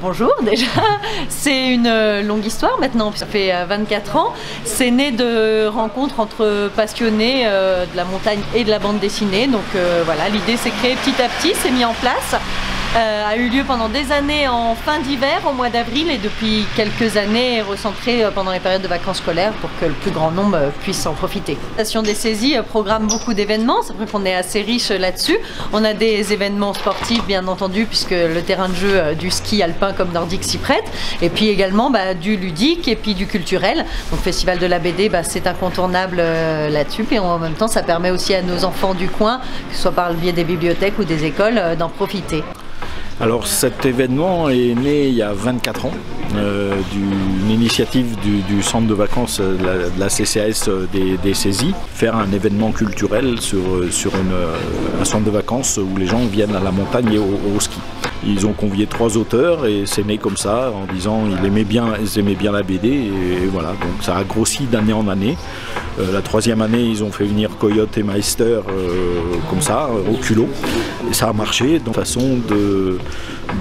Bonjour déjà, c'est une longue histoire maintenant, ça fait 24 ans. C'est né de rencontres entre passionnés de la montagne et de la bande dessinée. Donc voilà, l'idée s'est créée petit à petit, s'est mis en place. A eu lieu pendant des années en fin d'hiver, au mois d'avril, et depuis quelques années est recentré pendant les périodes de vacances scolaires pour que le plus grand nombre puisse en profiter. La Station des Saisies programme beaucoup d'événements, c'est vrai qu'on est assez riche là-dessus. On a des événements sportifs bien entendu puisque le terrain de jeu du ski alpin comme nordique s'y prête, et puis également du ludique et puis du culturel. Donc Festival de la BD, c'est incontournable là-dessus, et en même temps ça permet aussi à nos enfants du coin, que ce soit par le biais des bibliothèques ou des écoles, d'en profiter. Alors cet événement est né il y a 24 ans d'une initiative du centre de vacances de la CCAS des Saisies, faire un événement culturel sur un centre de vacances où les gens viennent à la montagne et au ski. Ils ont convié 3 auteurs et c'est né comme ça en disant ils aimaient bien la BD et voilà, donc ça a grossi d'année en année. La 3e année ils ont fait venir Coyote et Meister comme ça au culot et ça a marché de façon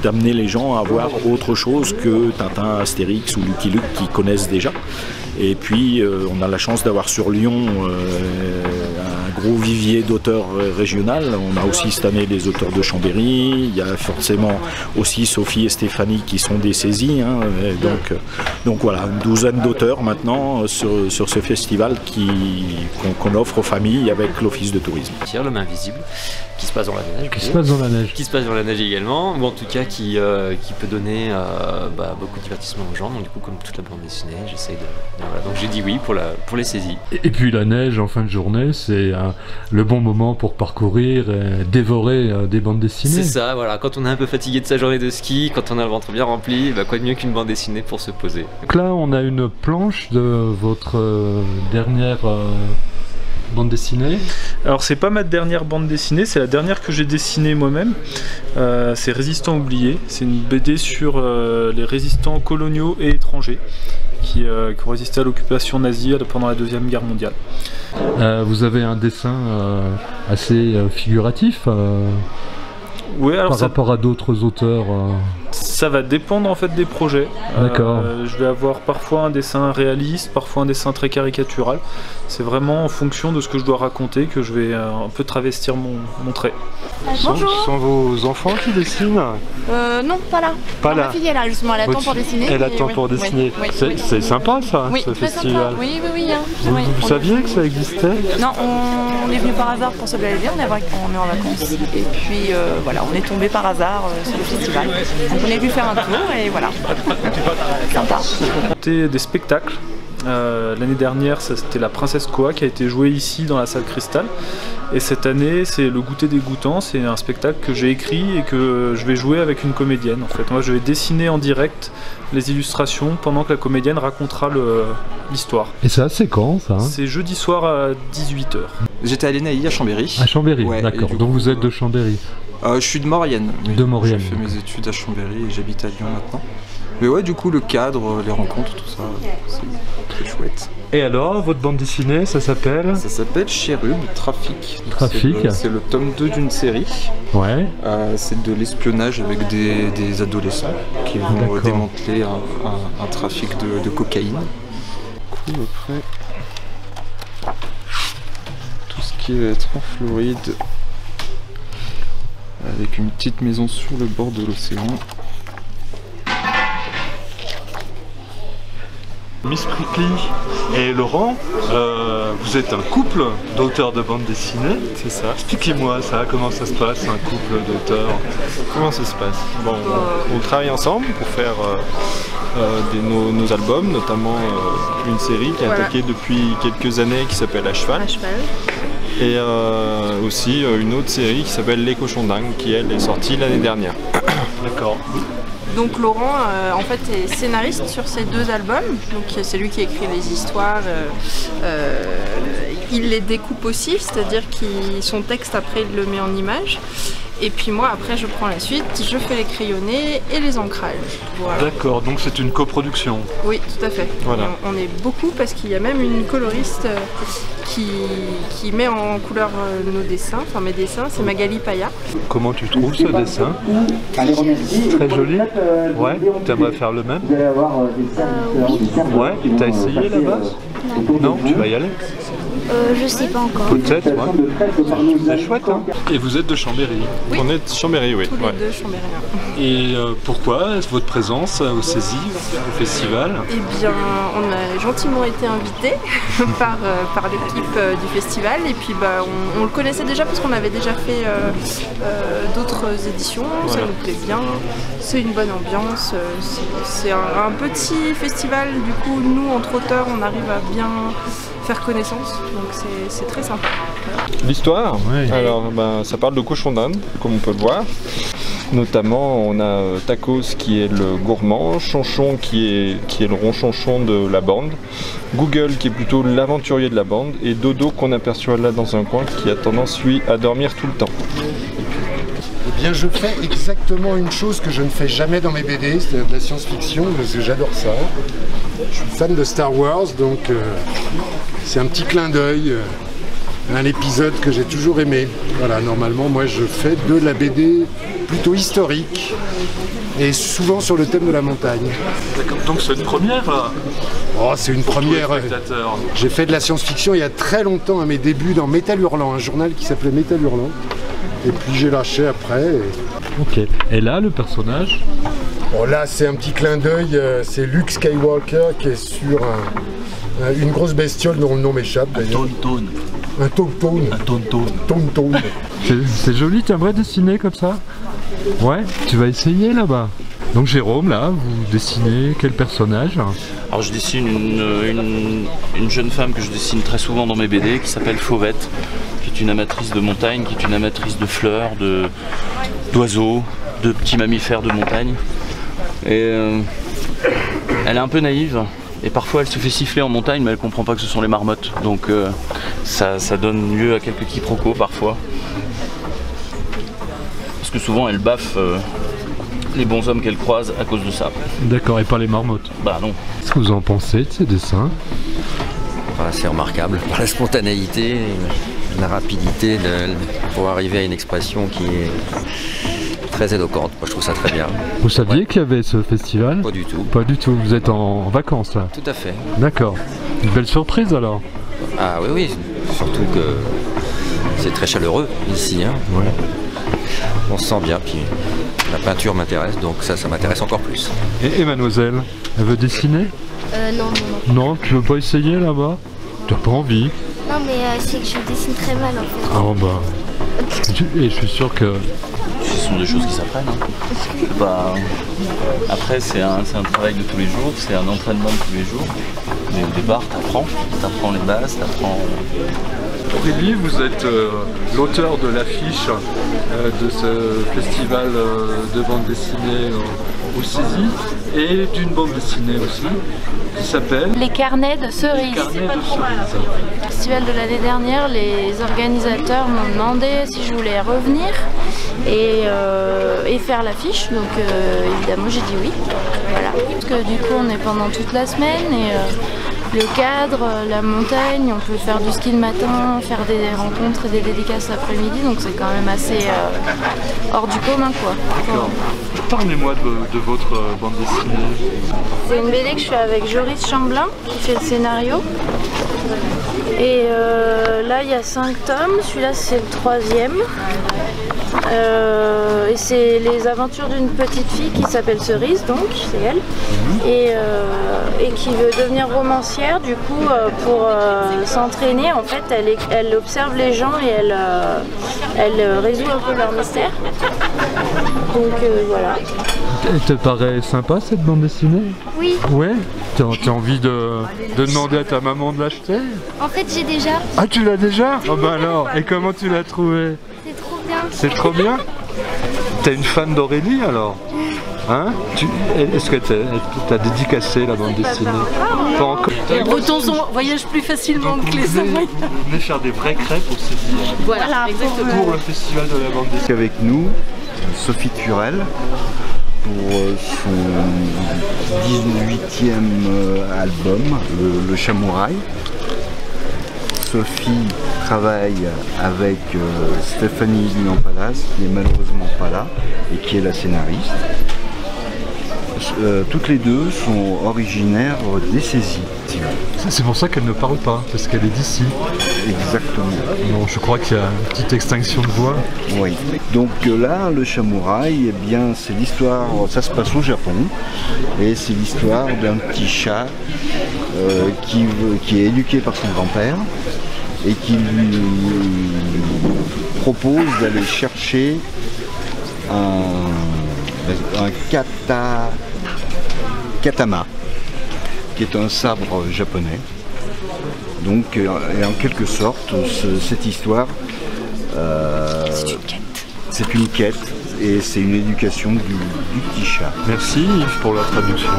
d'amener les gens à voir autre chose que Tintin, Astérix ou Lucky Luke qu'ils connaissent déjà. Et puis on a la chance d'avoir sur Lyon un gros vivier d'auteurs régional. On a aussi cette année des auteurs de Chambéry, il y a forcément aussi Sophie et Stéphanie qui sont des Saisies, hein. Donc voilà, une douzaine d'auteurs maintenant sur ce festival qu'on offre aux familles avec l'Office de tourisme. Le main invisible qui se passe dans la neige. Qui se passe dans la neige. Qui se passe dans la neige également, ou en tout cas qui peut donner beaucoup de divertissement aux gens. Donc du coup, comme toute la bande dessinée, j'essaye de voilà. Donc j'ai dit oui pour les saisies. Et puis la neige en fin de journée, c'est le bon moment pour parcourir et dévorer des bandes dessinées. C'est ça, voilà. Quand on est un peu fatigué de sa journée de ski, quand on a le ventre bien rempli, quoi de mieux qu'une bande dessinée pour se poser. Donc là, on a une planche de votre dernière bande dessinée. Alors c'est pas ma dernière bande dessinée, c'est la dernière que j'ai dessinée moi-même. C'est Résistants oubliés. C'est une BD sur les résistants coloniaux et étrangers qui ont résisté à l'occupation nazie pendant la Deuxième Guerre mondiale. Vous avez un dessin assez figuratif oui, alors par rapport à d'autres auteurs. Ça va dépendre en fait des projets. D'accord. Je vais avoir parfois un dessin réaliste, parfois un dessin très caricatural. C'est vraiment en fonction de ce que je dois raconter que je vais un peu travestir mon trait. Bonjour. Ce sont vos enfants qui dessinent? Non, pas là. Pas là. Ma fille est là justement, elle attend pour dessiner. Elle attend pour dessiner. Oui. C'est sympa ça, oui, ce très festival. sympa. Oui. Vous saviez que ça existait? Non, on est venu par hasard pour se balader, on est en vacances. Et puis voilà, on est tombé par hasard sur le festival. Donc on est venu faire un tour et voilà. Sympa. C'était des spectacles. L'année dernière, c'était La Princesse Koa qui a été jouée ici dans la salle Cristal. Et cette année, c'est Le Goûter dégoûtant. C'est un spectacle que j'ai écrit et que je vais jouer avec une comédienne. En fait, moi, je vais dessiner en direct les illustrations pendant que la comédienne racontera l'histoire. Et ça, c'est quand ça? C'est jeudi soir à 18 h. J'étais à l'ENAI à Chambéry. À Chambéry, ouais, d'accord. Donc vous êtes de Chambéry? Je suis de Maurienne. De Maurienne. J'ai fait mes études à Chambéry et j'habite à Lyon maintenant. Mais ouais, du coup, le cadre, les rencontres, tout ça, c'est chouette. Et alors, votre bande dessinée, ça s'appelle? Ça s'appelle Chérub, Trafic. Trafic. C'est le tome 2 d'une série. Ouais. C'est de l'espionnage avec des adolescents qui vont démanteler un trafic de cocaïne. Du coup, après, tout ce qui va être en Floride, avec une petite maison sur le bord de l'océan. Miss Prickly et Laurent, vous êtes un couple d'auteurs de bande dessinée. C'est ça. Expliquez-moi ça, comment ça se passe, un couple d'auteurs? Comment ça se passe? Bon, on travaille ensemble pour faire nos albums, notamment une série qui est attaquée depuis quelques années qui s'appelle À Cheval. Et aussi une autre série qui s'appelle Les Cochons Dingues qui elle est sortie l'année dernière. D'accord. Donc Laurent en fait est scénariste sur ces 2 albums, donc c'est lui qui écrit les histoires, il les découpe aussi, c'est-à-dire que son texte après il le met en image. Et puis moi après je prends la suite, je fais les crayonnés et les ancrages. Voilà. D'accord, donc c'est une coproduction. Oui, tout à fait. Voilà. On est beaucoup parce qu'il y a même une coloriste qui met en couleur nos dessins, enfin mes dessins, c'est Magali Paya. Comment tu trouves ce dessin? Très joli. Ouais, t'aimerais faire le même? Ouais, et t'as essayé la base? Non, tu vas y aller? Je sais pas encore. Peut-être, ouais. C'est chouette, hein. Et vous êtes de Chambéry? Oui. On est de Chambéry, oui. Tous les deux chambériens. Et pourquoi votre présence au Saisie, au festival? Eh bien, on a gentiment été invités par l'équipe du festival. Et puis, on le connaissait déjà parce qu'on avait déjà fait d'autres éditions. Voilà. Ça nous plaît bien. C'est une bonne ambiance. C'est un petit festival. Du coup, nous, entre auteurs, on arrive à bien faire connaissance, donc c'est très sympa. L'histoire, oui. Alors ça parle de cochon d'Inde, comme on peut le voir. Notamment, on a Tacos qui est le gourmand, Chonchon qui est le ronchonchon de la bande, Google qui est plutôt l'aventurier de la bande, et Dodo qu'on aperçoit là dans un coin qui a tendance, lui, à dormir tout le temps. Eh bien, je fais exactement une chose que je ne fais jamais dans mes BD, c'est de la science-fiction, parce que j'adore ça. Je suis fan de Star Wars, donc c'est un petit clin d'œil à un épisode que j'ai toujours aimé. Voilà, normalement, moi, je fais de la BD plutôt historique, et souvent sur le thème de la montagne. D'accord, donc c'est une première, là? Oh, c'est une première. J'ai fait de la science-fiction il y a très longtemps, à mes débuts dans Métal Hurlant, un journal qui s'appelait Métal Hurlant. Et puis j'ai lâché après. Ok. Et là, le personnage? Bon, là, c'est un petit clin d'œil. C'est Luke Skywalker qui est sur une grosse bestiole dont le nom m'échappe d'ailleurs. Un Tauntaun. Un Tauntaun. C'est joli, tu aimerais dessiner comme ça? Ouais, tu vas essayer là-bas. Donc Jérôme, là, vous dessinez quel personnage? Alors je dessine une jeune femme que je dessine très souvent dans mes BD qui s'appelle Fauvette, qui est une amatrice de montagne, qui est une amatrice de fleurs, d'oiseaux, de petits mammifères de montagne. Et elle est un peu naïve et parfois elle se fait siffler en montagne mais elle comprend pas que ce sont les marmottes. Donc ça donne lieu à quelques quiproquos parfois. Parce que souvent elle baffe les bons hommes qu'elle croise à cause de ça. D'accord, et pas les marmottes? Bah non. Qu'est-ce que vous en pensez de ces dessins? C'est remarquable par la spontanéité, la rapidité pour arriver à une expression qui est très éloquente. Moi je trouve ça très bien. Vous saviez qu'il y avait ce festival? Pas du tout. Pas du tout, vous êtes en vacances là? Tout à fait. D'accord. Une belle surprise alors? Ah oui, oui, surtout que c'est très chaleureux ici. Hein. Ouais. On se sent bien, puis la peinture m'intéresse, donc ça m'intéresse encore plus. Et mademoiselle, elle veut dessiner? Non. Non, tu veux pas essayer là-bas? Tu n'as pas envie? Non, mais c'est que je dessine très mal en fait. Oh bah. Et je suis sûr que. Ce sont des choses qui s'apprennent. Hein. Bah, après, c'est un travail de tous les jours, c'est un entraînement de tous les jours. Mais au départ, t'apprends les bases, t'apprends. Aurélie, vous êtes l'auteur de l'affiche de ce festival de bande dessinée au Saisie et d'une bande dessinée aussi qui s'appelle Les carnets de cerises. Le festival de l'année dernière, les organisateurs m'ont demandé si je voulais revenir et faire l'affiche, donc évidemment j'ai dit oui. Voilà. Parce que du coup on est pendant toute la semaine et le cadre, la montagne, on peut faire du ski le matin, faire des rencontres et des dédicaces l'après-midi, donc c'est quand même assez hors du commun quoi. D'accord. Parlez-moi de votre bande dessinée. C'est une BD que je fais avec Joris Chamblin qui fait le scénario. Et là il y a 5 tomes, celui-là c'est le 3e. Et c'est les aventures d'une petite fille qui s'appelle Cerise, donc c'est elle, et qui veut devenir romancière. Du coup, pour s'entraîner, en fait, elle observe les gens et elle résout un peu leur mystère. Donc voilà. Elle te paraît sympa cette bande dessinée? Oui. Ouais? T'as envie de demander à ta maman de l'acheter? En fait, j'ai déjà. Ah, tu l'as déjà? Oh bah alors, et comment tu l'as trouvée? C'est trop bien. C'est trop bien? T'es une fan d'Aurélie alors? Hein? Est-ce que tu as dédicacé la bande dessinée? Pas encore. Les Bretons voyagent plus facilement que les Samoyens. Vous venez faire des vraies crêpes au Cési. Voilà, exactement. Pour le festival de la bande dessinée. Avec nous, Sophie Turel, pour son 18e album, le Chamouraï. Sophie travaille avec Stéphanie Linampalas, qui n'est malheureusement pas là, et qui est la scénariste. Toutes les deux sont originaires des Saisies. C'est pour ça qu'elle ne parle pas, parce qu'elle est d'ici. Exactement. Bon, je crois qu'il y a une petite extinction de voix. Oui. Donc là, le Chamouraï, eh bien, c'est l'histoire, ça se passe au Japon, et c'est l'histoire d'un petit chat qui est éduqué par son grand-père et qui lui propose d'aller chercher un katama, qui est un sabre japonais. Donc, et en quelque sorte, cette histoire, c'est une quête et c'est une éducation du petit chat. Merci Yves pour la traduction.